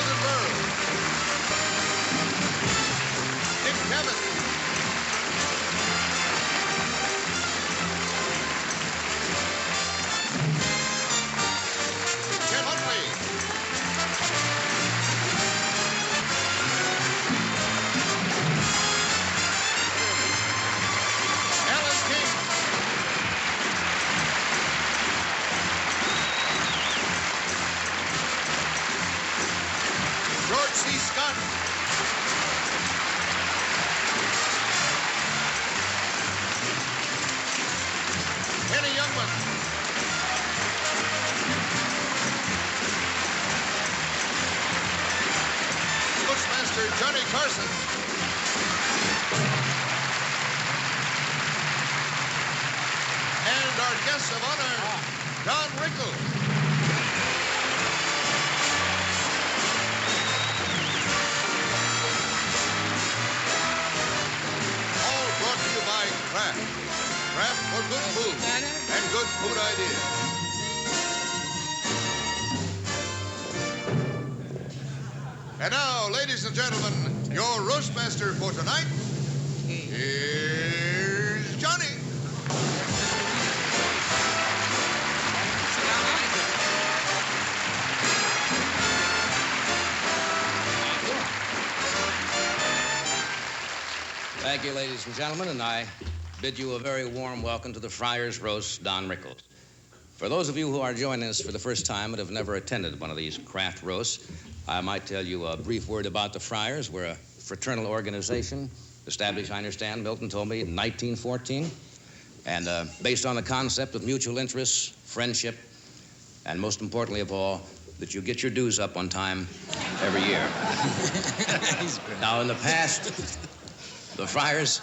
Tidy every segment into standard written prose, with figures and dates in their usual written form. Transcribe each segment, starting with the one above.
Milton Berle. Cavett. Hunkley. Alan King. George C. Scott. Henny Youngman. Bushmaster Johnny Carson. And our guest of honor, Don Rickles. All brought to you by Kraft. Kraft for good food and good food ideas. And now, ladies and gentlemen, your roastmaster for tonight is Johnny. Thank you, ladies and gentlemen, and I bid you a very warm welcome to the Friars Roast, Don Rickles. For those of you who are joining us for the first time and have never attended one of these craft roasts, I might tell you a brief word about the Friars. We're a fraternal organization, established, I understand, Milton told me, in 1914, and based on the concept of mutual interests, friendship, and most importantly of all, that you get your dues up on time every year. Now, in the past, the Friars,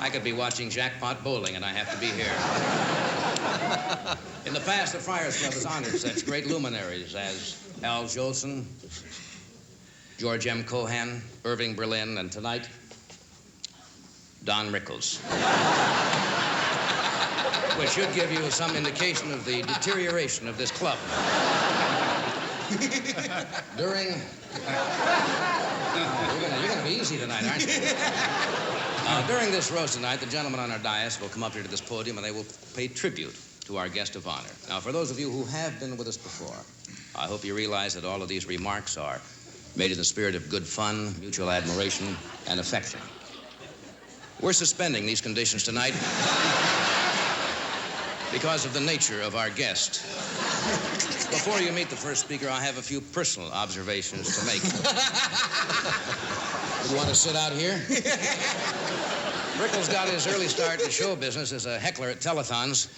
I could be watching jackpot bowling and I have to be here. In the past, the Friars Club has honored such great luminaries as Al Jolson, George M. Cohan, Irving Berlin, and tonight, Don Rickles. Which should give you some indication of the deterioration of this club. During... You're going to be easy tonight, aren't you? During this roast tonight, the gentlemen on our dais will come up here to this podium and they will pay tribute to our guest of honor. Now, for those of you who have been with us before, I hope you realize that all of these remarks are made in the spirit of good fun, mutual admiration, and affection. We're suspending these conditions tonight because of the nature of our guest. Before you meet the first speaker, I have a few personal observations to make. You want to sit out here? Rickles got his early start in show business as a heckler at telethons.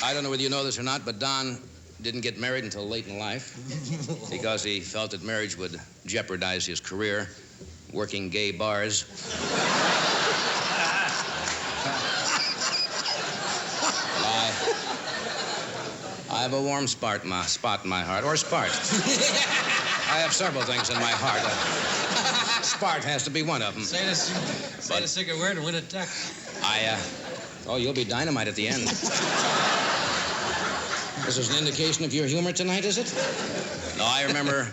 I don't know whether you know this or not, but Don didn't get married until late in life because he felt that marriage would jeopardize his career working gay bars. I have a warm spot in my heart, or spart. I have several things in my heart. Spart has to be one of them. Say the secret word and win a duck. Oh, you'll be dynamite at the end. This is an indication of your humor tonight, is it? No, I remember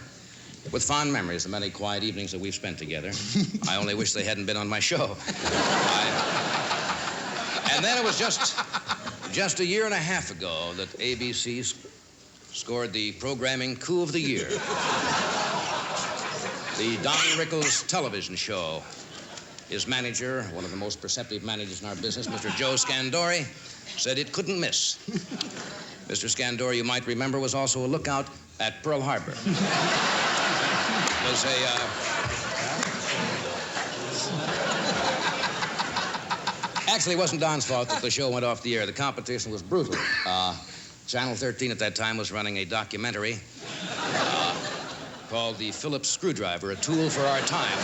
with fond memories the many quiet evenings that we've spent together. I only wish they hadn't been on my show. And then it was just a year and a half ago that ABC scored the programming coup of the year. The Don Rickles television show. His manager, one of the most perceptive managers in our business, Mr. Joe Scandori, said it couldn't miss. Mr. Scandori, you might remember, was also a lookout at Pearl Harbor. Was Actually, it wasn't Don's fault that the show went off the air. The competition was brutal. Channel 13 at that time was running a documentary called The Phillips Screwdriver, a Tool for Our Time.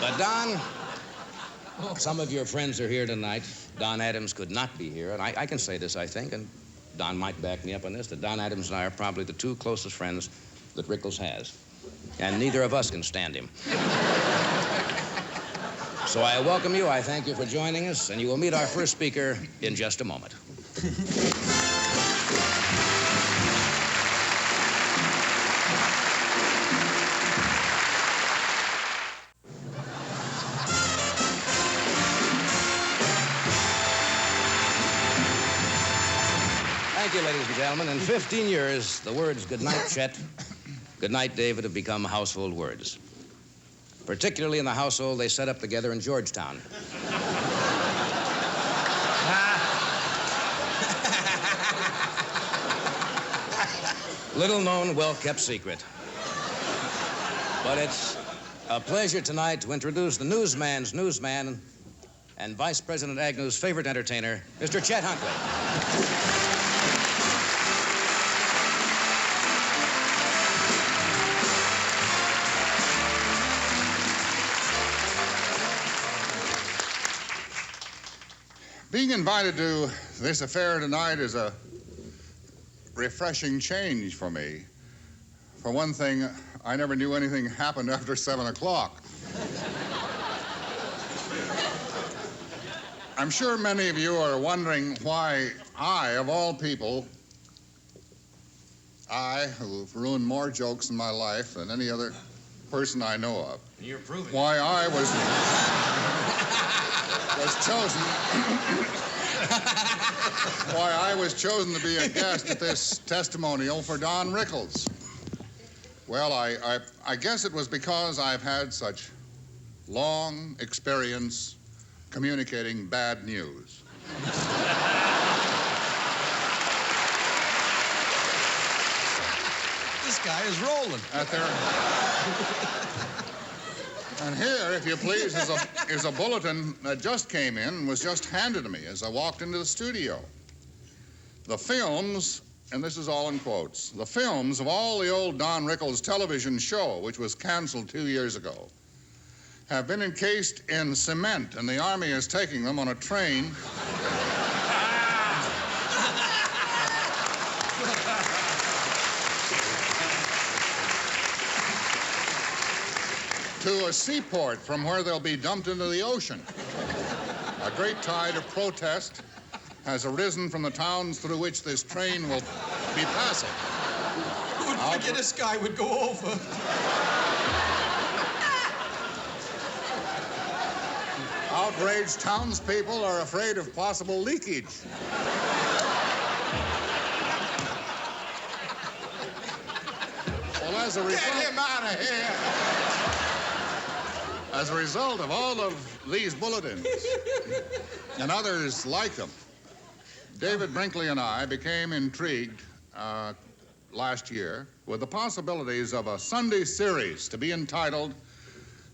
But Don, some of your friends are here tonight. Don Adams could not be here, and I can say this, I think, and Don might back me up on this, that Don Adams and I are probably the two closest friends that Rickles has. And neither of us can stand him. So I welcome you, I thank you for joining us, and you will meet our first speaker in just a moment. Thank you, ladies and gentlemen. In 15 years, the words "Good night, Chet," "Good night, David" have become household words. Particularly in the household they set up together in Georgetown. Little known, well-kept secret. But it's a pleasure tonight to introduce the newsman's newsman and Vice President Agnew's favorite entertainer, Mr. Chet Hunkley. Being invited to this affair tonight is a refreshing change for me. For one thing, I never knew anything happened after 7 o'clock. I'm sure many of you are wondering why I, of all people, I, who've ruined more jokes in my life than any other person I know of, You're proving why I was chosen why I was chosen to be a guest at this testimonial for Don Rickles. Well, I guess it was because I've had such long experience communicating bad news. This guy is rolling. And here, if you please, is a bulletin that just came in and was just handed to me as I walked into the studio. The films, and this is all in quotes, the films of all the old Don Rickles television show, which was canceled 2 years ago, have been encased in cement, and the Army is taking them on a train to a seaport from where they'll be dumped into the ocean. A great tide of protest has arisen from the towns through which this train will be passing. Who would figure this guy would go over? Outraged townspeople are afraid of possible leakage. Well, as a result... Get him out of here! As a result of all of these bulletins and others like them, David Brinkley and I became intrigued last year with the possibilities of a Sunday series to be entitled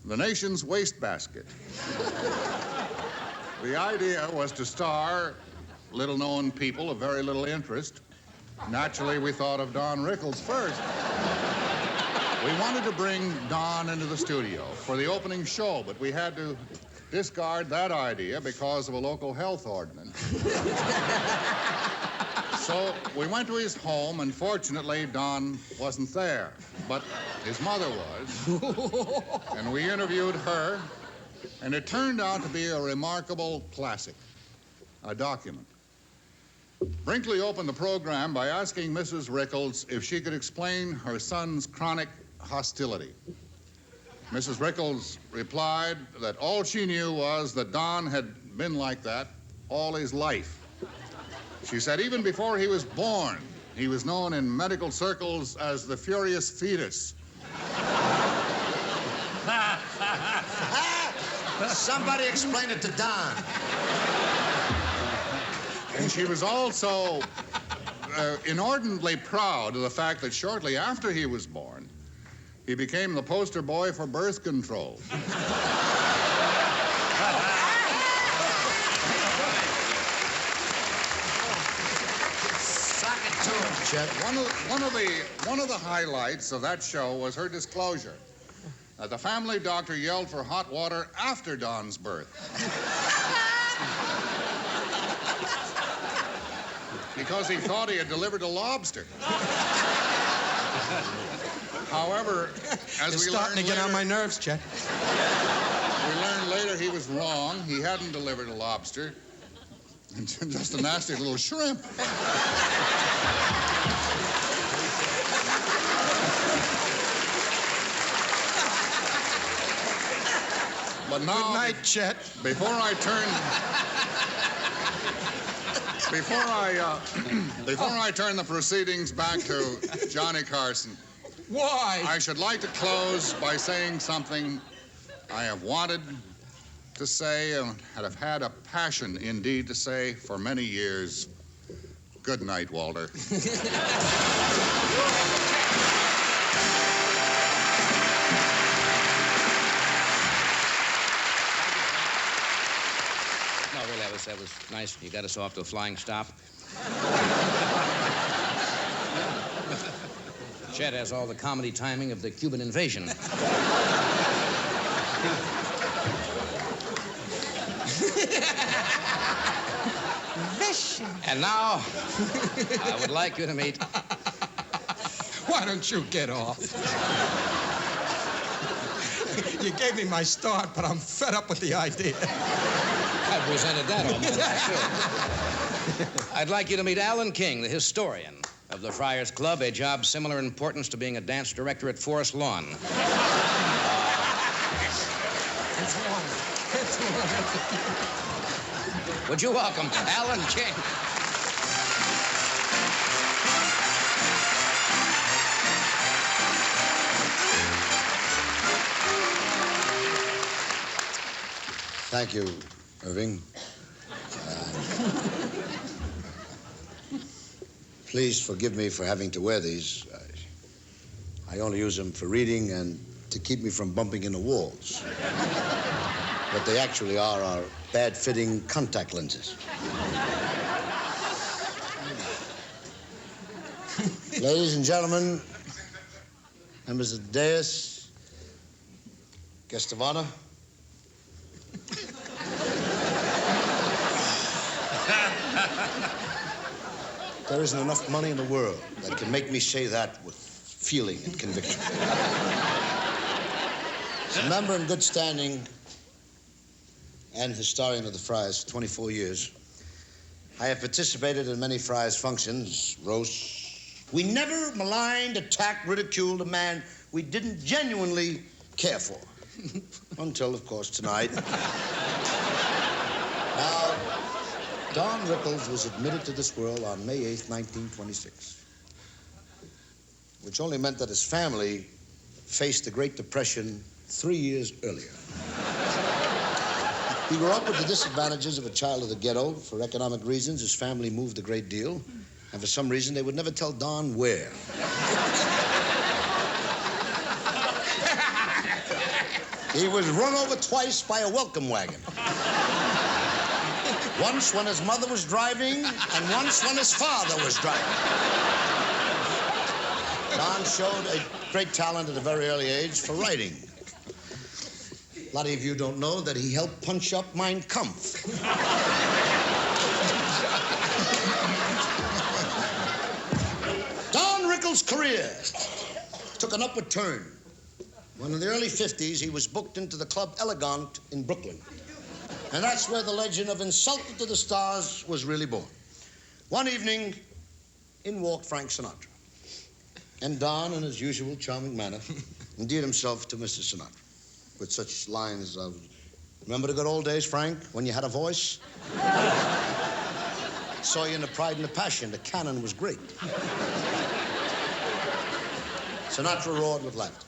The Nation's Wastebasket. The idea was to star little-known people of very little interest. Naturally, we thought of Don Rickles first. We wanted to bring Don into the studio for the opening show, but we had to discard that idea because of a local health ordinance. So we went to his home, and fortunately, Don wasn't there, but his mother was. And we interviewed her, and it turned out to be a remarkable classic, a document. Brinkley opened the program by asking Mrs. Rickles if she could explain her son's chronic hostility. Mrs. Rickles replied that all she knew was that Don had been like that all his life. She said even before he was born, he was known in medical circles as the furious fetus. Somebody explain it to Don. And she was also inordinately proud of the fact that shortly after he was born, he became the poster boy for birth control. Suck it to him, Chet. One of the highlights of that show was her disclosure that the family doctor yelled for hot water after Don's birth. Because he thought he had delivered a lobster. However, as It's we starting to learned get on later, my nerves, Chet. we learned later he was wrong. He hadn't delivered a lobster. Just a nasty little shrimp. But now, Good night, Chet. before I turn the proceedings back to Johnny Carson, Why? I should like to close by saying something I have wanted to say and have had a passion indeed to say for many years. Good night, Walter. No, really, that was nice. You got us off to a flying stop. Chet has all the comedy timing of the Cuban invasion. And now, I would like you to meet... Why don't you get off? You gave me my start, but I'm fed up with the idea. I resented that almost, sure. I'd like you to meet Alan King, the historian of the Friars Club, a job similar in importance to being a dance director at Forest Lawn. Would you welcome Alan King? Thank you, Irving. Please forgive me for having to wear these. I only use them for reading and to keep me from bumping into walls. What they actually are bad-fitting contact lenses. Ladies and gentlemen, members of the dais, guest of honor, there isn't enough money in the world that can make me say that with feeling and conviction. As a member in good standing and historian of the Friars for 24 years, I have participated in many Friars functions, roasts. We never maligned, attacked, ridiculed a man we didn't genuinely care for. Until, of course, tonight. Now, Don Rickles was admitted to this world on May 8th, 1926, which only meant that his family faced the Great Depression 3 years earlier. He grew up with the disadvantages of a child of the ghetto. For economic reasons, his family moved a great deal, and for some reason, they would never tell Don where. He was run over twice by a welcome wagon. Once when his mother was driving, and once when his father was driving. Don showed a great talent at a very early age for writing. A lot of you don't know that he helped punch up Mein Kampf. Don Rickles' career took an upward turn. When in the early 50s, he was booked into the Club Elegant in Brooklyn. And that's where the legend of Insulted to the Stars was really born. One evening, in walked Frank Sinatra. And Don, in his usual charming manner, endeared himself to Mr. Sinatra with such lines of, "Remember the good old days, Frank, when you had a voice? Saw you in the Pride and the Passion. The canon was great." Sinatra roared with laughter.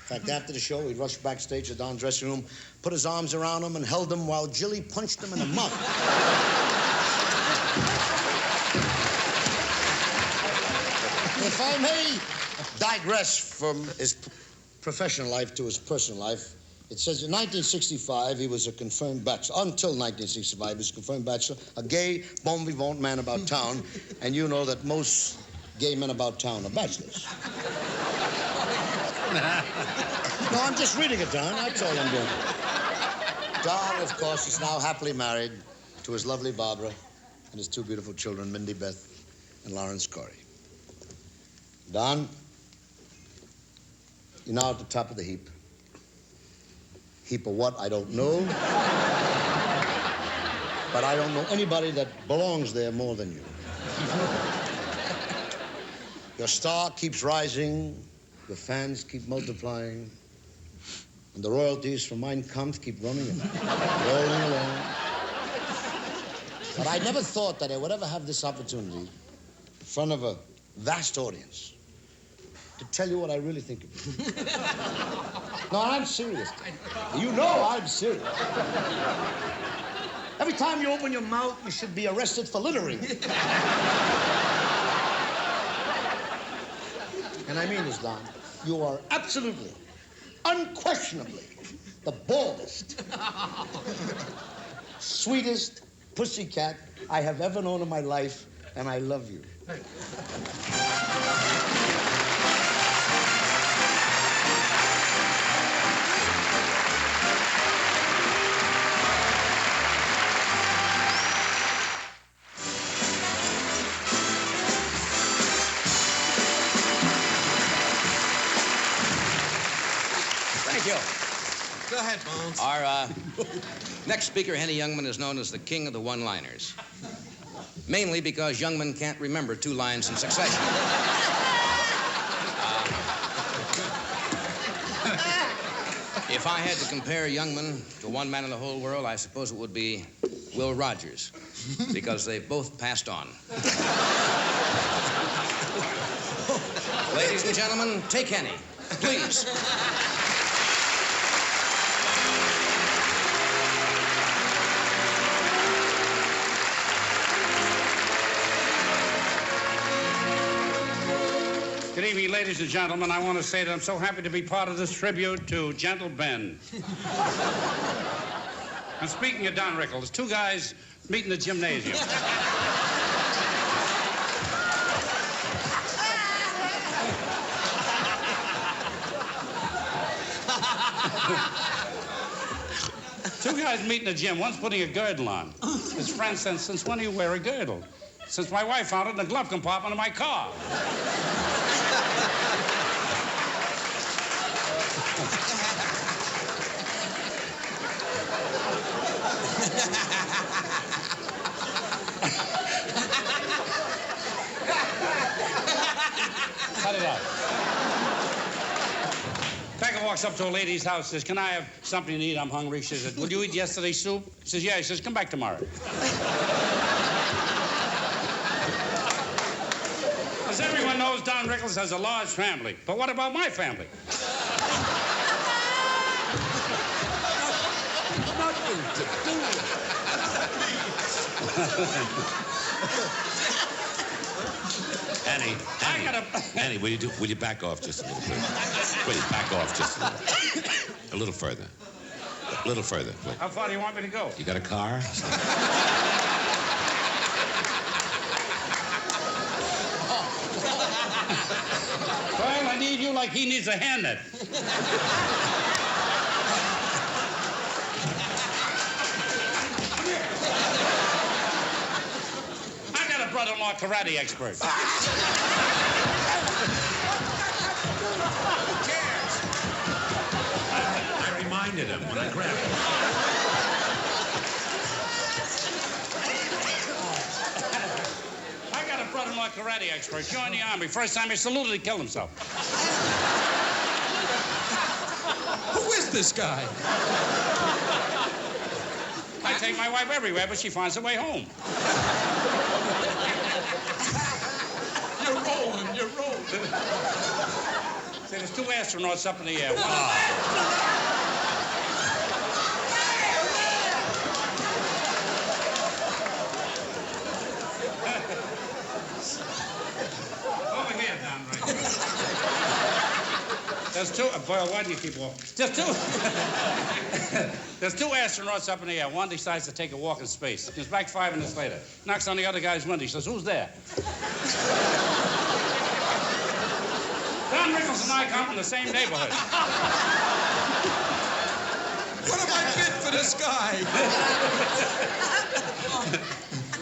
In fact, after the show, he rushed backstage to Don's dressing room, put his arms around him, and held him while Jilly punched him in the mouth. If I may digress from his professional life to his personal life, it says in 1965, he was a confirmed bachelor. Until 1965, he was a confirmed bachelor, a gay, bon vivant man about town, and you know that most gay men about town are bachelors. No, I'm just reading it, Don. That's all I'm doing. Don, of course, is now happily married to his lovely Barbara and his two beautiful children, Mindy Beth and Lawrence Corey. Don, You're now at the top of the heap. Heap of what? I don't know. But I don't know anybody that belongs there more than you. Your star keeps rising, your fans keep multiplying, and the royalties from Mein Kampf keep rolling along. But I never thought that I would ever have this opportunity in front of a vast audience to tell you what I really think of you. No, I'm serious. You know I'm serious. Every time you open your mouth, you should be arrested for littering. And I mean this, Don. You are absolutely, unquestionably, the baldest, sweetest pussycat I have ever known in my life, and I love you. Thank you. Go ahead, Bones. Our next speaker, Henny Youngman, is known as the king of the one-liners. Mainly because Youngman can't remember 2 lines in succession. If I had to compare Youngman to one man in the whole world, I suppose it would be Will Rogers, because they've both passed on. Ladies and gentlemen, take Henny, please. Good evening, ladies and gentlemen. I want to say that I'm so happy to be part of this tribute to Gentle Ben. And speaking of Don Rickles, 2 guys meet in the gymnasium. Two guys meet in the gym. One's putting a girdle on. His friend says, "Since when do you wear a girdle?" "Since my wife found it in the glove compartment of my car." Cut it out. Becca walks up to a lady's house, says, "Can I have something to eat? I'm hungry." She says, "Would you eat yesterday's soup?" He says, "Yeah." He says, "Come back tomorrow." As everyone knows, Don Rickles has a large family. But what about my family? Nothing to do with Annie, Annie, will you back off just a little bit? Please, back off just a little. A little further. A little further, please. How far do you want me to go? You got a car? Well, I need you like he needs a hairnet. I got a brother-in-law karate expert. I reminded him when I grabbed him. I got a brother-in-law karate expert. Joined the army. First time he saluted, he killed himself. Who is this guy? I take my wife everywhere, but she finds her way home. You're rolling, you're rolling. See, there's 2 astronauts up in the air. Over here, Don Rickles. There's 2. Boy, why do you keep walking? There's 2. There's 2 astronauts up in the air. One decides to take a walk in space. He's back 5 minutes later. Knocks on the other guy's window. He says, "Who's there?" Don Rickles and I come from the same neighborhood. What have I bid for this guy?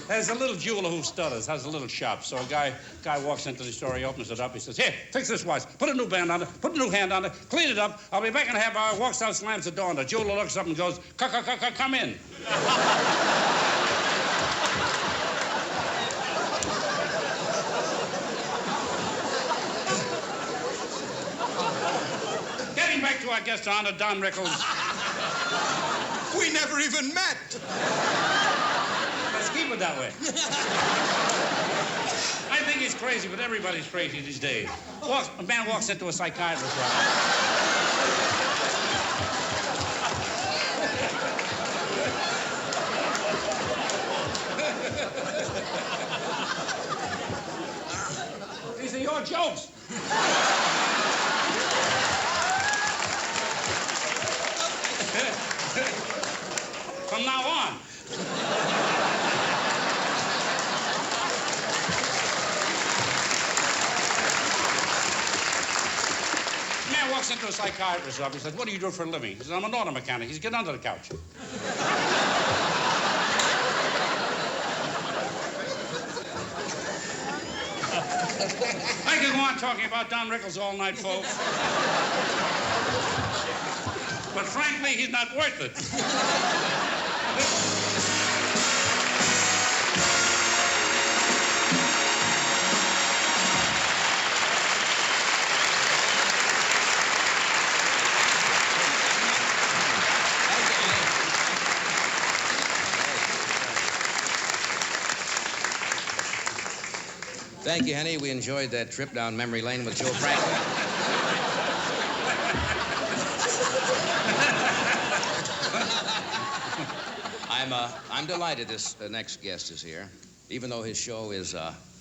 There's a little jeweler who stutters, has a little shop. So a guy walks into the store, he opens it up, he says, "Here, fix this watch. Put a new band on it, put a new hand on it, clean it up. I'll be back in a half hour." Walks out, slams the door, and the jeweler looks up and goes, "Come in." Getting back to our guest of honor, Don Rickles. We never even met. Let's keep it that way. I think he's crazy, but everybody's crazy these days. A man walks into a psychiatrist's office. These are your jokes. From now on. Man walks into a psychiatrist's office. He says, "What do you do for a living?" He says, "I'm an auto mechanic." He says, "Get under the couch." I could go on talking about Don Rickles all night, folks. But frankly, he's not worth it. Thank you, Henny. We enjoyed that trip down memory lane with Joe Franklin. I'm delighted this next guest is here. Even though his show is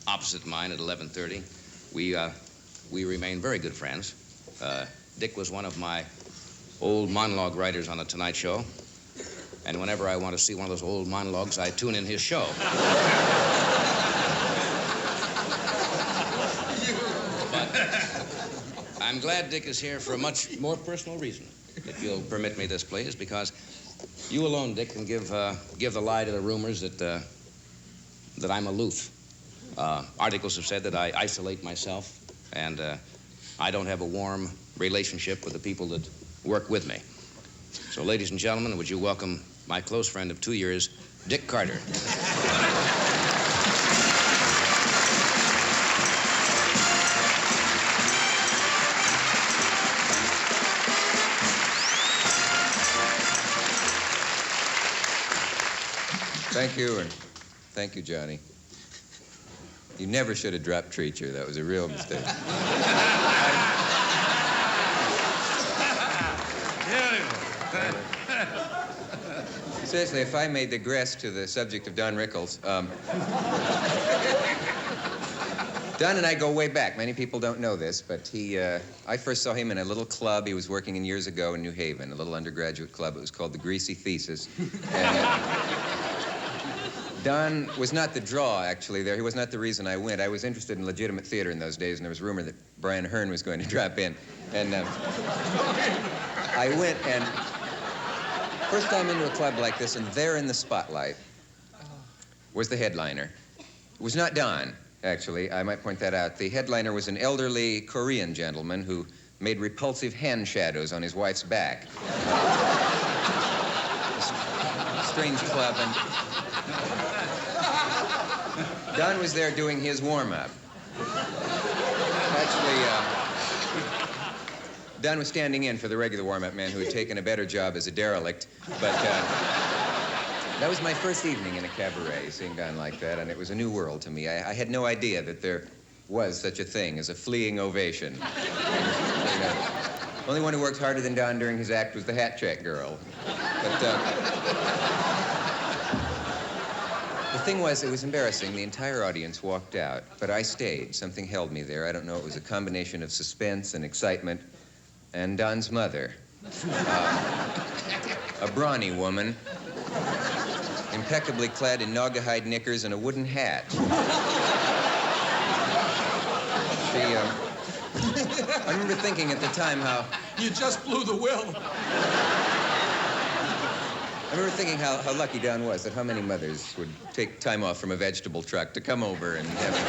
opposite mine at 11:30, we remain very good friends. Dick was one of my old monologue writers on The Tonight Show, and whenever I want to see one of those old monologues, I tune in his show. I'm glad Dick is here for a much more personal reason, if you'll permit me this, please, because you alone, Dick, can give the lie to the rumors that I'm aloof. Articles have said that I isolate myself, and I don't have a warm relationship with the people that work with me. So, ladies and gentlemen, would you welcome my close friend of 2 years, Dick Carter. Thank you, and thank you, Johnny. You never should have dropped Treacher. That was a real mistake. Seriously, if I may digress to the subject of Don Rickles, Don and I go way back. Many people don't know this, but I first saw him in a little club he was working in years ago in New Haven, a little undergraduate club. It was called the Greasy Thesis. And Don was not the draw, actually, there. He was not the reason I went. I was interested in legitimate theater in those days, and there was rumor that Brian Hearn was going to drop in. And I went, and first time into a club like this, and there in the spotlight was the headliner. It was not Don, actually. I might point that out. The headliner was an elderly Korean gentleman who made repulsive hand shadows on his wife's back. A strange club, and Don was there doing his warm-up. Actually, Don was standing in for the regular warm-up man who had taken a better job as a derelict, but that was my first evening in a cabaret, seeing Don like that, and it was a new world to me. I had no idea that there was such a thing as a fleeing ovation. The only one who worked harder than Don during his act was the hat check girl. But the thing was, it was embarrassing. The entire audience walked out, but I stayed. Something held me there. I don't know. It was a combination of suspense and excitement. And Don's mother, a brawny woman, impeccably clad in naugahyde knickers and a wooden hat. I remember thinking at the time how... You just blew the will. I remember thinking how lucky Don was, that how many mothers would take time off from a vegetable truck to come over and have it.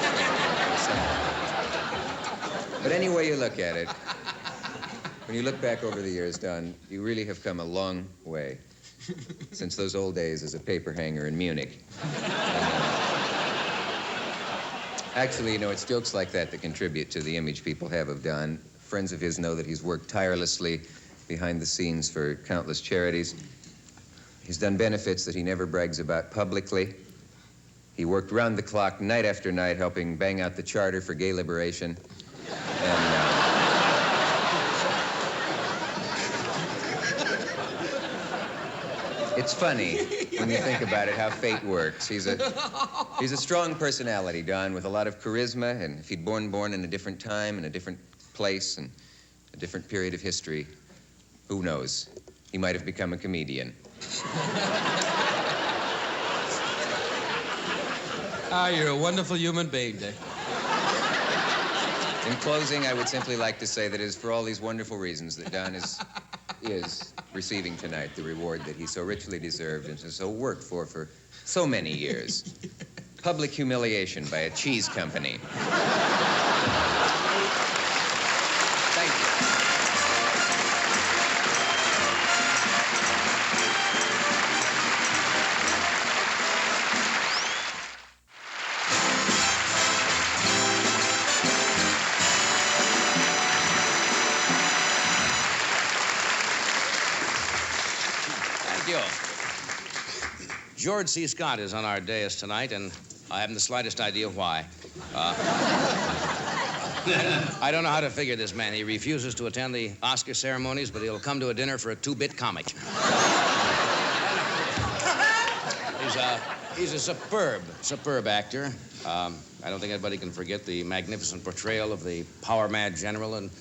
But any way you look at it, when you look back over the years, Don, you really have come a long way since those old days as a paper hanger in Munich. Actually, you know, it's jokes like that that contribute to the image people have of Don. Friends of his know that he's worked tirelessly behind the scenes for countless charities. He's done benefits that he never brags about publicly. He worked round the clock, night after night, helping bang out the charter for gay liberation. And, it's funny when you think about it, how fate works. He's a strong personality, Don, with a lot of charisma, and if he'd born in a different time, in a different place, and a different period of history, who knows? He might have become a comedian. You're a wonderful human being, Dick. In closing, I would simply like to say that it is for all these wonderful reasons that Don is receiving tonight the reward that he so richly deserved and has so worked for so many years. Public humiliation by a cheese company. Thank you. George C. Scott is on our dais tonight, and I haven't the slightest idea why. I don't know how to figure this man. He refuses to attend the Oscar ceremonies, but he'll come to a dinner for a two-bit comic. He's a superb actor. I don't think anybody can forget the magnificent portrayal of the power-mad general in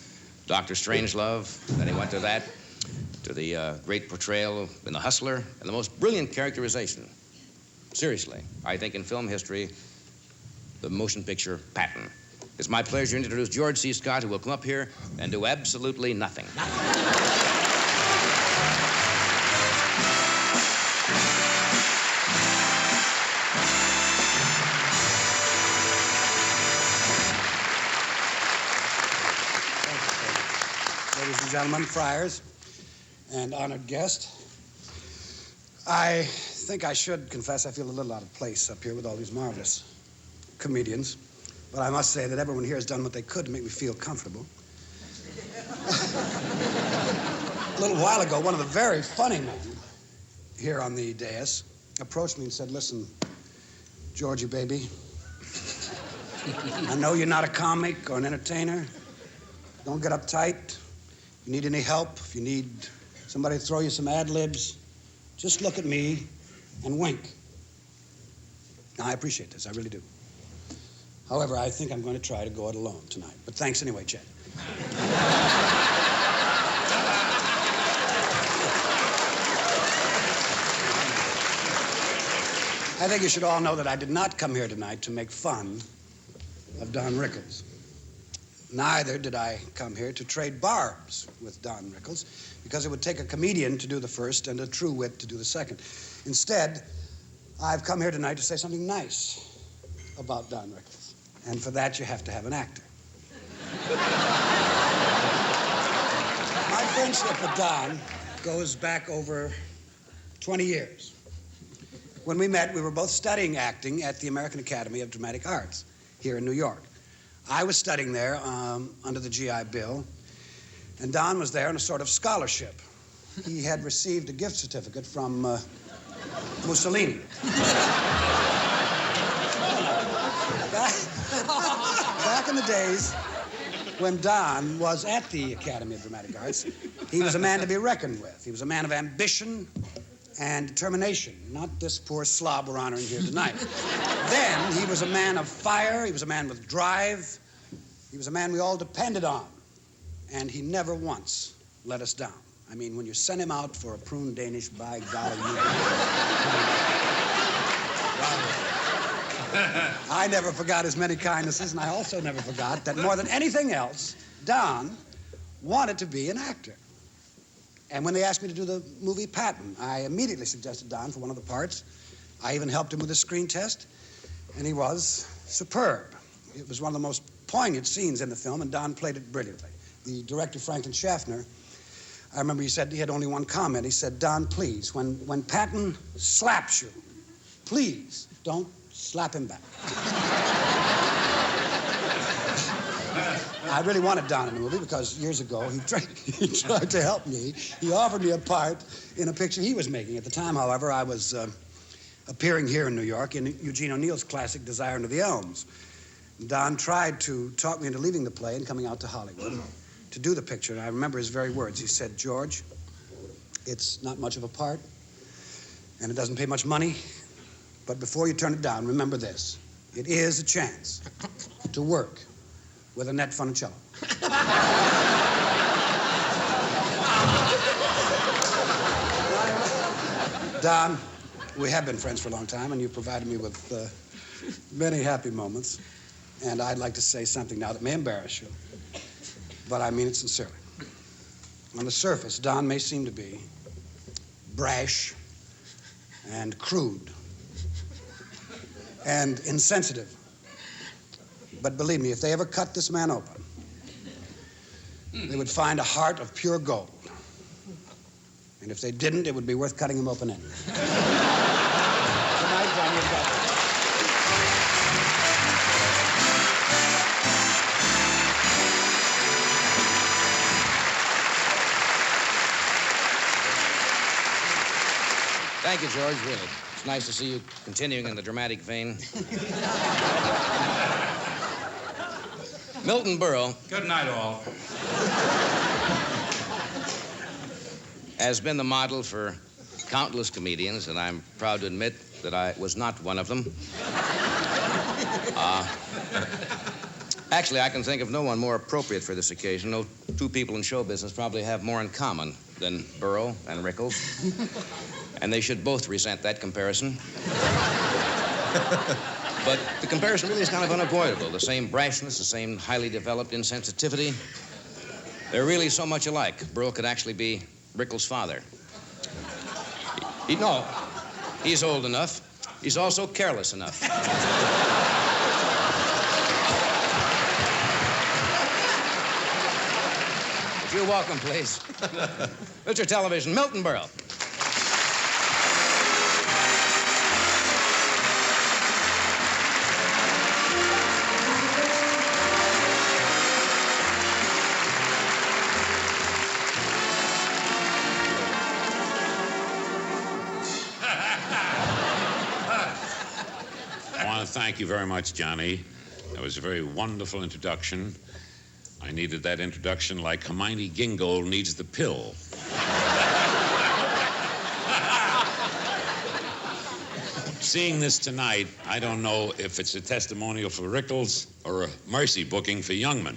Dr. Strangelove. Then he went to that. To the great portrayal in The Hustler, and the most brilliant characterization. Seriously, I think in film history, the motion picture pattern. It's my pleasure to introduce George C. Scott, who will come up here and do absolutely nothing. Ladies and gentlemen, Friars, and honored guest, I think I should confess I feel a little out of place up here with all these marvelous comedians, but I must say that everyone here has done what they could to make me feel comfortable. A little while ago, one of the very funny men here on the dais approached me and said, "Listen, Georgie, baby, I know you're not a comic or an entertainer. Don't get uptight. If you need any help, if you need somebody to throw you some ad-libs, just look at me and wink." Now, I appreciate this, I really do. However, I think I'm going to try to go it alone tonight. But thanks anyway, Chet. I think you should all know that I did not come here tonight to make fun of Don Rickles. Neither did I come here to trade barbs with Don Rickles, because it would take a comedian to do the first and a true wit to do the second. Instead, I've come here tonight to say something nice about Don Rickles. And for that, you have to have an actor. My friendship with Don goes back over 20 years. When we met, we were both studying acting at the American Academy of Dramatic Arts here in New York. I was studying there under the GI Bill, and Don was there on a sort of scholarship. He had received a gift certificate from Mussolini. Back in the days when Don was at the Academy of Dramatic Arts, he was a man to be reckoned with. He was a man of ambition and determination, not this poor slob we're honoring here tonight. Then he was a man of fire, he was a man with drive, he was a man we all depended on, and he never once let us down. I mean, when you sent him out for a prune Danish, by golly, I never forgot his many kindnesses, and I also never forgot that more than anything else, Don wanted to be an actor. And when they asked me to do the movie Patton, I immediately suggested Don for one of the parts. I even helped him with the screen test, and he was superb. It was one of the most poignant scenes in the film, and Don played it brilliantly. The director, Franklin Schaffner, I remember he said he had only one comment. He said, Don, please, when Patton slaps you, please don't slap him back. I really wanted Don in the movie because years ago he tried to help me. He offered me a part in a picture he was making. At the time, however, I was appearing here in New York in Eugene O'Neill's classic Desire Under the Elms. Don tried to talk me into leaving the play and coming out to Hollywood to do the picture. And I remember his very words. He said, George, it's not much of a part, and it doesn't pay much money, but before you turn it down, remember this. It is a chance to work with Annette Funicello. Don, we have been friends for a long time, and you've provided me with many happy moments. And I'd like to say something now that may embarrass you, but I mean it sincerely. On the surface, Don may seem to be brash and crude and insensitive. But believe me, if they ever cut this man open, they would find a heart of pure gold. And if they didn't, it would be worth cutting him open anyway. Good night, John. You've got it. Thank you, George, really. It's nice to see you continuing in the dramatic vein. Milton Berle. Good night, all. Has been the model for countless comedians, and I'm proud to admit that I was not one of them. Actually, I can think of no one more appropriate for this occasion. No two people in show business probably have more in common than Berle and Rickles. And they should both resent that comparison. But the comparison really is kind of unavoidable. The same brashness, the same highly developed insensitivity. They're really so much alike. Berle could actually be Rickles' father. No, he's old enough. He's also careless enough. You're welcome, please. Mr. Television, Milton Berle. Thank you very much, Johnny. That was a very wonderful introduction. I needed that introduction like Hermione Gingold needs the pill. Seeing this tonight, I don't know if it's a testimonial for Rickles or a mercy booking for Youngman.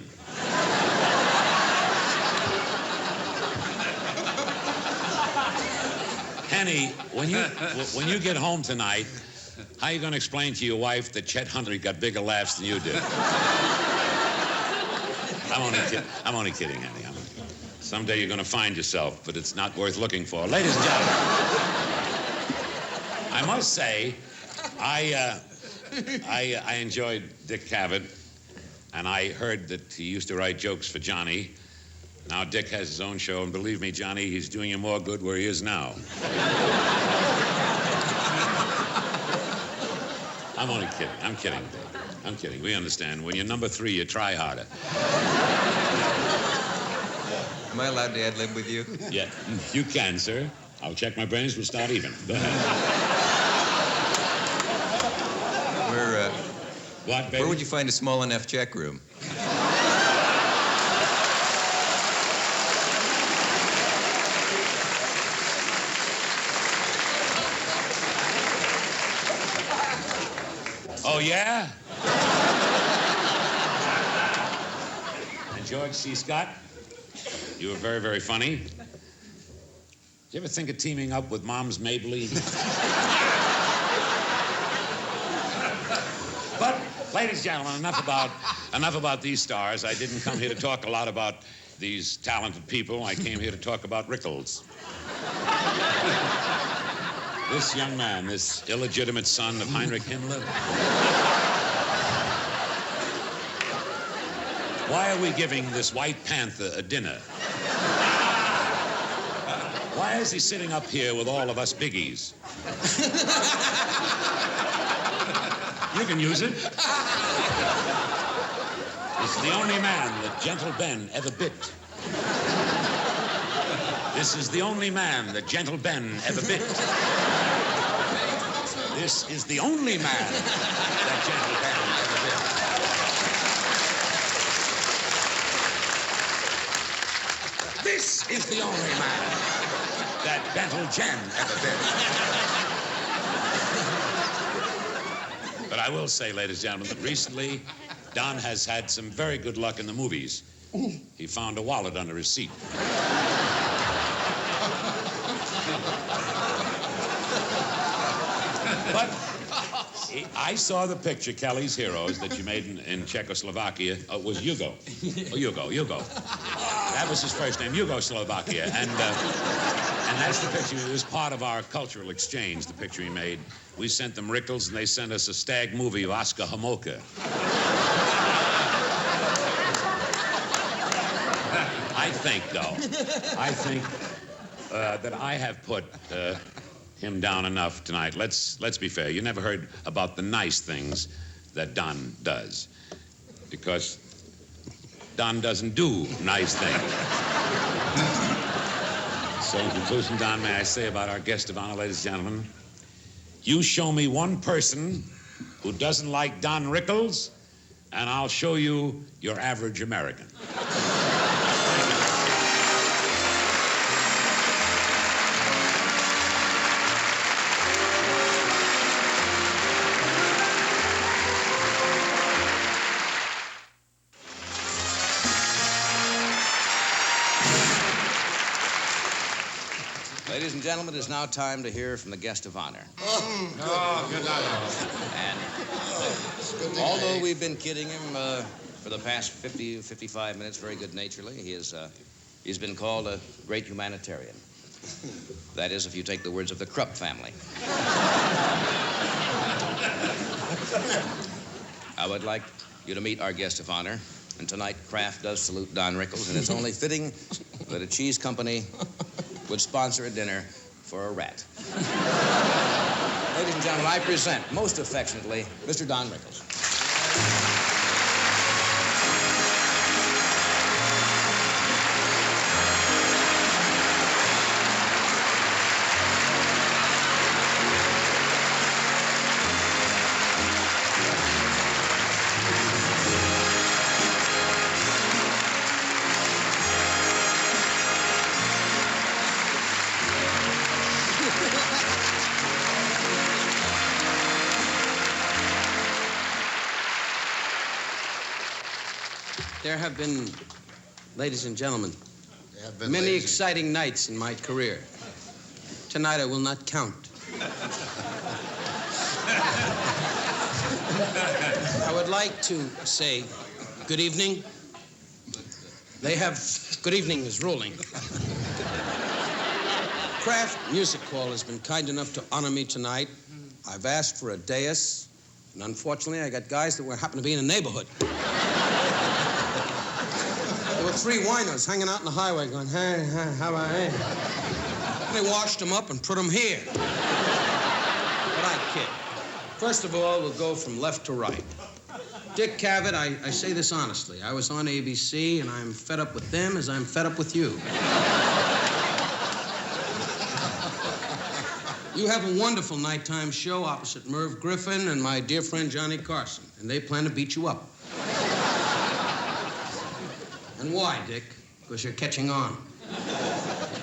Henny, when you get home tonight, how are you going to explain to your wife that Chet Huntley got bigger laughs than you did? I'm only kidding, Henny. Someday you're going to find yourself, but it's not worth looking for. Ladies and gentlemen, I must say, I enjoyed Dick Cavett, and I heard that he used to write jokes for Johnny. Now Dick has his own show, and believe me, Johnny, he's doing you more good where he is now. I'm only kidding. I'm kidding, Dick. I'm kidding. We understand. When you're number 3, you try harder. Am I allowed to ad-lib with you? Yeah, you can, sir. I'll check my brains. We'll start even. Go ahead. What, baby? Where would you find a small enough check room? Oh, yeah? And George C. Scott, you were very, very funny. Did you ever think of teaming up with Mom's Maybelline? But, ladies and gentlemen, enough about these stars. I didn't come here to talk a lot about these talented people, I came here to talk about Rickles. This young man, this illegitimate son of Heinrich Himmler. Why are we giving this White Panther a dinner? Why is he sitting up here with all of us biggies? You can use it. This is the only man that Gentle Ben ever bit. This is the only man that Gentle Ben ever bit. This is the only man that Gentle Ben ever bit. This is the only man that Gentle Jen ever bit. But I will say, ladies and gentlemen, that recently Don has had some very good luck in the movies. He found a wallet under his seat. But I saw the picture, Kelly's Heroes, that you made in Czechoslovakia. It was Yugo. Oh, Yugo. That was his first name, Yugoslovakia. And that's the picture. It was part of our cultural exchange, the picture he made. We sent them Rickles, and they sent us a stag movie of Oscar Homolka. I think that I have put him down enough tonight. Let's be fair. You never heard about the nice things that Don does, because Don doesn't do nice things. So in conclusion, Don, may I say about our guest of honor, ladies and gentlemen, you show me one person who doesn't like Don Rickles, and I'll show you your average American. Ladies and gentlemen, it is now time to hear from the guest of honor. Good night. And although we've been kidding him for the past 55 minutes very good-naturedly, he's been called a great humanitarian. That is, if you take the words of the Krupp family. I would like you to meet our guest of honor. And tonight, Kraft does salute Don Rickles, and it's only fitting that a cheese company would sponsor a dinner for a rat. Ladies and gentlemen, I present, most affectionately, Mr. Don Rickles. There have been, ladies and gentlemen, many exciting nights in my career. Tonight I will not count. I would like to say good evening. Good evening is rolling. Kraft Music Hall has been kind enough to honor me tonight. I've asked for a dais, and unfortunately I got guys that happen to be in the neighborhood. There were 3 winos hanging out in the highway going, hey, how about hey? And they washed them up and put them here. But I kid. First of all, we'll go from left to right. Dick Cavett, I say this honestly. I was on ABC, and I'm fed up with them as I'm fed up with you. You have a wonderful nighttime show opposite Merv Griffin and my dear friend Johnny Carson, and they plan to beat you up. And why, Dick? Because you're catching on.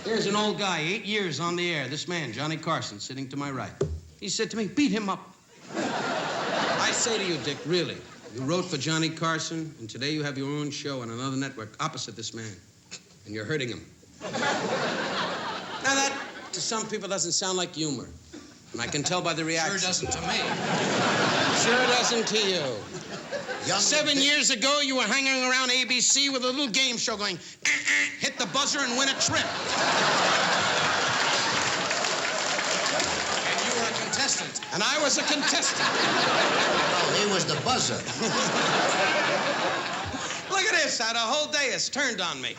Here's an old guy, 8 years on the air. This man, Johnny Carson, sitting to my right. He said to me, beat him up. I say to you, Dick, really, you wrote for Johnny Carson, and today you have your own show on another network opposite this man, and you're hurting him. Now that, to some people, doesn't sound like humor, and I can tell by the reaction. Sure doesn't to me. Sure doesn't to you. 7 years ago, you were hanging around ABC with a little game show going, hit the buzzer and win a trip. And you were a contestant. And I was a contestant. Oh, he was the buzzer. Look at this. How the whole day has turned on me.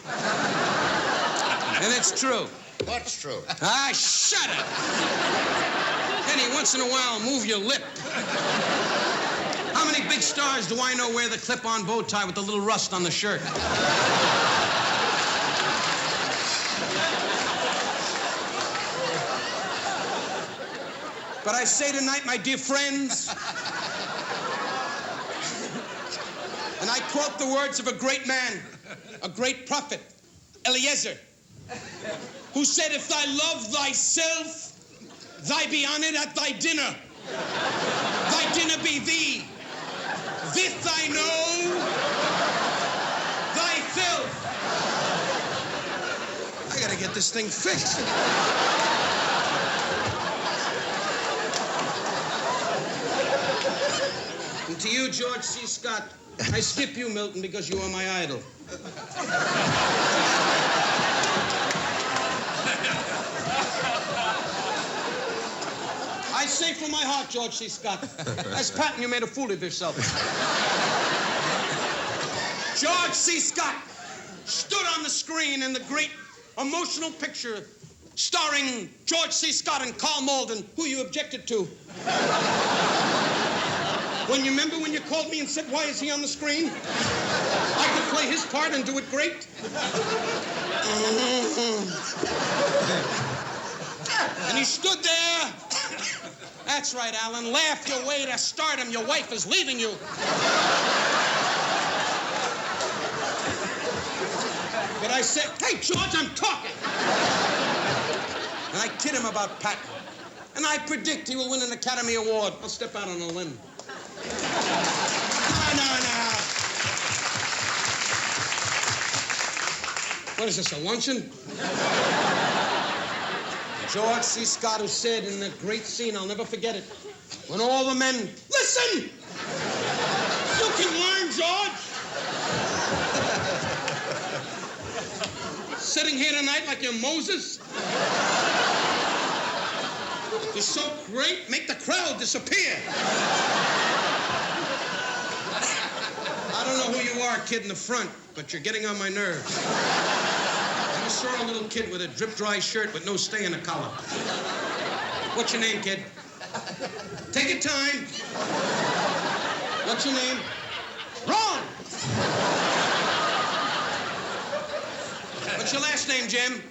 And it's true. What's true? Ah, shut it. Henny, once in a while, move your lip. How many big stars do I know wear the clip-on bow tie with the little rust on the shirt? But I say tonight, my dear friends, and I quote the words of a great man, a great prophet, Eliezer, who said, if thy love thyself, thy be honored at thy dinner. Thy dinner be thee. This I know, thyself. I gotta get this thing fixed. And to you, George C. Scott, I skip you, Milton, because you are my idol. I say from my heart, George C. Scott, as Patton, you made a fool of yourself. George C. Scott stood on the screen in the great emotional picture starring George C. Scott and Carl Malden, who you objected to. When you remember when you called me and said, why is he on the screen? I could play his part and do it great. And he stood there. That's right, Alan. Laugh your way to stardom. Your wife is leaving you. But I said, hey, George, I'm talking. And I kid him about Patton. And I predict he will win an Academy Award. I'll step out on a limb. No. What is this, a luncheon? George C. Scott, who said in the great scene, I'll never forget it, when all the men, listen! You can learn, George! Sitting here tonight like you're Moses? You're so great, make the crowd disappear. I don't know who you are, kid in the front, but you're getting on my nerves. I just saw a little kid with a drip-dry shirt with no stay in the collar. What's your name, kid? Take your time. What's your name? Wrong! What's your last name, Jim?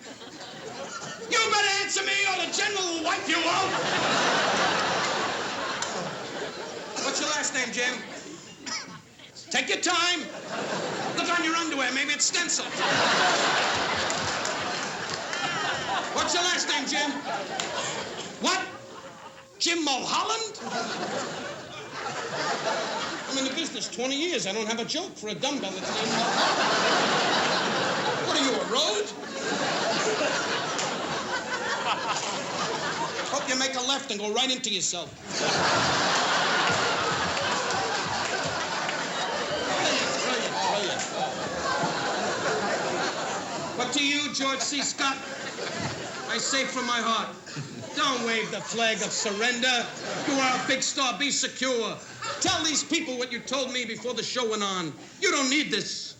You better answer me or the general will wipe you out. What's your last name, Jim? Take your time. Look on your underwear. Maybe it's stenciled. What's your last name, Jim? What? Jim Mulholland? I'm in the business 20 years. I don't have a joke for a dumbbell that's named Mulholland. What are you, a road? Hope you make a left and go right into yourself. But to you, George C. Scott, I say from my heart, don't wave the flag of surrender. You are a big star. Be secure. Tell these people what you told me before the show went on. You don't need this.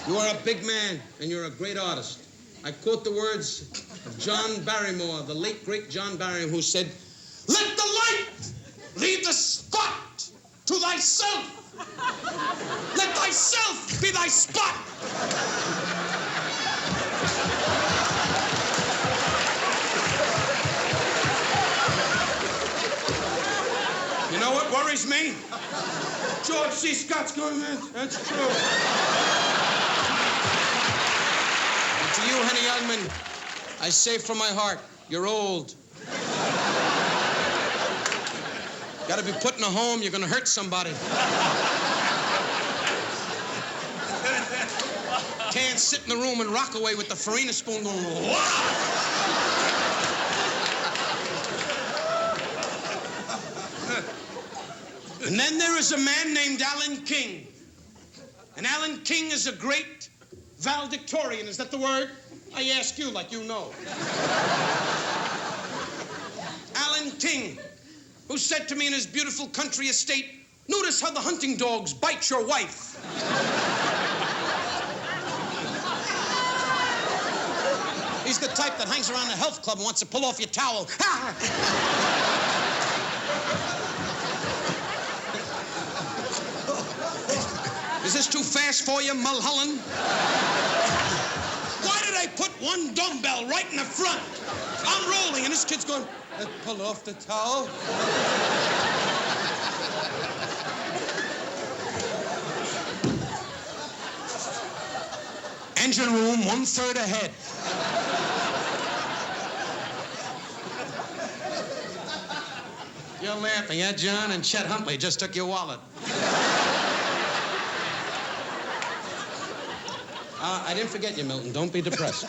You are a big man, and you're a great artist. I quote the words of John Barrymore, the late, great John Barrymore, who said, let the light leave the spot to thyself. Let thyself be thy spot. You know what worries me? George C. Scott's going, that's true. And to you, Henny Youngman, I say from my heart, you're old. Gotta be put in a home, you're gonna hurt somebody. Can't sit in the room and rock away with the Farina spoon going, wow! And Then there is a man named Alan King. And Alan King is a great valedictorian. Is that the word? I ask you like you know. Alan King, who said to me in his beautiful country estate, notice how the hunting dogs bite your wife. He's the type that hangs around a health club and wants to pull off your towel. Is this too fast for you, Mulholland? Why did I put one dumbbell right in the front? I'm rolling, and this kid's going, pull off the towel. Engine room, 1/3 ahead. You're laughing, yeah, John? And Chet Huntley just took your wallet. I didn't forget you, Milton. Don't be depressed.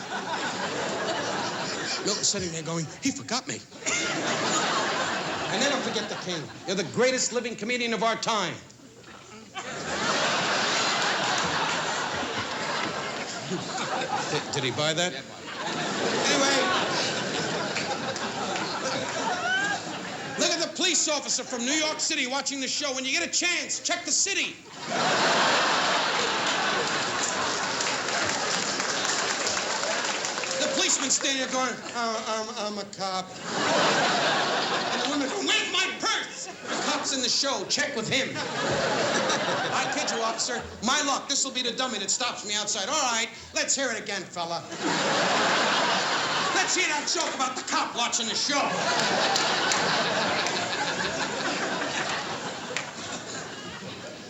Milton's sitting there going, he forgot me. I never forget the King. You're the greatest living comedian of our time. Did he buy that? Anyway, look at the police officer from New York City watching the show. When you get a chance, check the city. The policeman standing there going, I'm a cop. And the woman going, where's my purse? The cop's in the show. Check with him. I kid you, officer. My luck. This will be the dummy that stops me outside. All right, let's hear it again, fella. Let's hear that joke about the cop watching the show.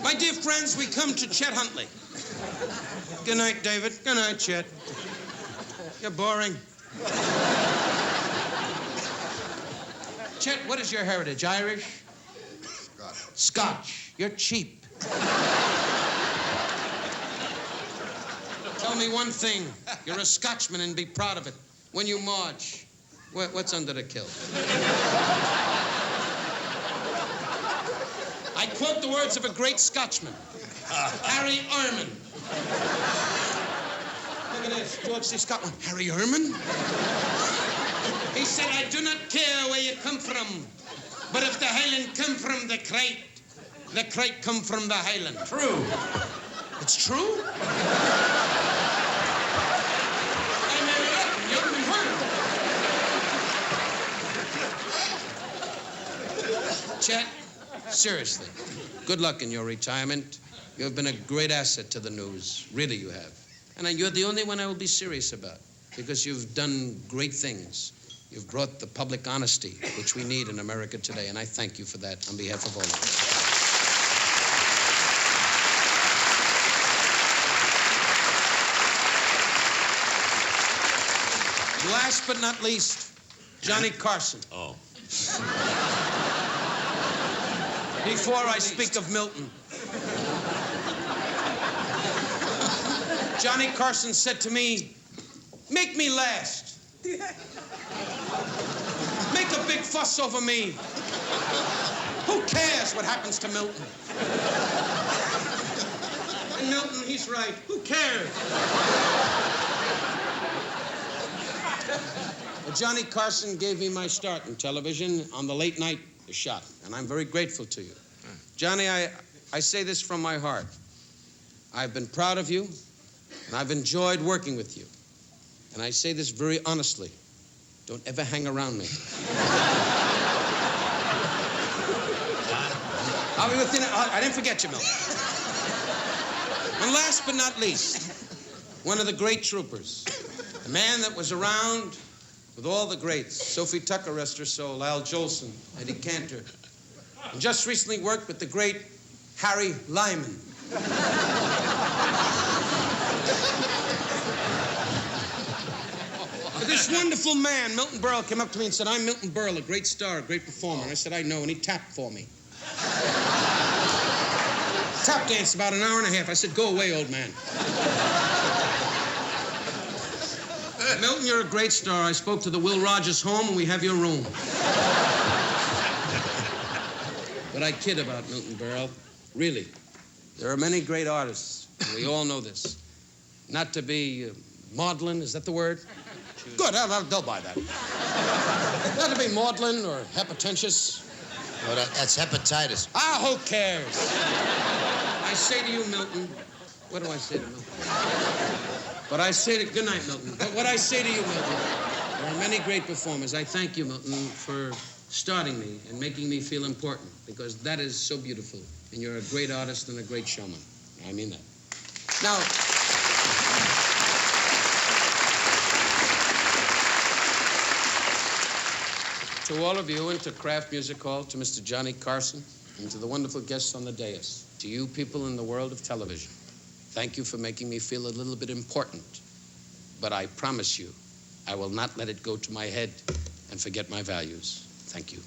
My dear friends, we come to Chet Huntley. Good night, David. Good night, Chet. You're boring. Chet, what is your heritage? Irish? Scotch. Scotch. You're cheap. Tell me one thing. You're a Scotchman and be proud of it. When you march, what's under the kilt? I quote the words of a great Scotchman, Harry Erman. Look at this, George C. Scott one. Harry Erman? He said, I do not care where you come from, but if the Highland come from the crate come from the Highland. True. It's true? I made it up. You haven't heard of it. Chet, seriously, good luck in your retirement. You have been a great asset to the news. Really, you have. And you're the only one I will be serious about, because you've done great things. You've brought the public honesty, which we need in America today, and I thank you for that on behalf of all of us. Last but not least, Johnny Carson. Oh. Before I speak of Milton, Johnny Carson said to me, make me last. Make a big fuss over me. Who cares what happens to Milton? And Milton, he's right. Who cares? Well, Johnny Carson gave me my start in television on the late night shot, and I'm very grateful to you. Johnny, I say this from my heart. I've been proud of you, and I've enjoyed working with you. And I say this very honestly. Don't ever hang around me. I'll be with you. I didn't forget you, Milton. And last but not least, one of the great troopers, a man that was around with all the greats, Sophie Tucker, rest her soul, Al Jolson, Eddie Cantor, and just recently worked with the great Harry Lyman. This wonderful man, Milton Berle, came up to me and said, I'm Milton Berle, a great star, a great performer. And I said, I know, and he tapped for me. Tap danced about an hour and a half. I said, go away, old man. Milton, you're a great star. I spoke to the Will Rogers home, and we have your room. But I kid about Milton Berle. Really. There are many great artists, and we all know this. Not to be maudlin, is that the word? Good, they'll buy that. Not to be maudlin or hypertentious. Oh, that's hepatitis. Ah, who cares? I say to you, Milton, what do I say to Milton? But I say to, good night, Milton. But what I say to you, Milton, there are many great performers. I thank you, Milton, for starting me and making me feel important, because that is so beautiful. And you're a great artist and a great showman. I mean that. Now, to all of you and to Kraft Music Hall, to Mr. Johnny Carson, and to the wonderful guests on the dais, to you people in the world of television, thank you for making me feel a little bit important. But I promise you, I will not let it go to my head and forget my values. Thank you.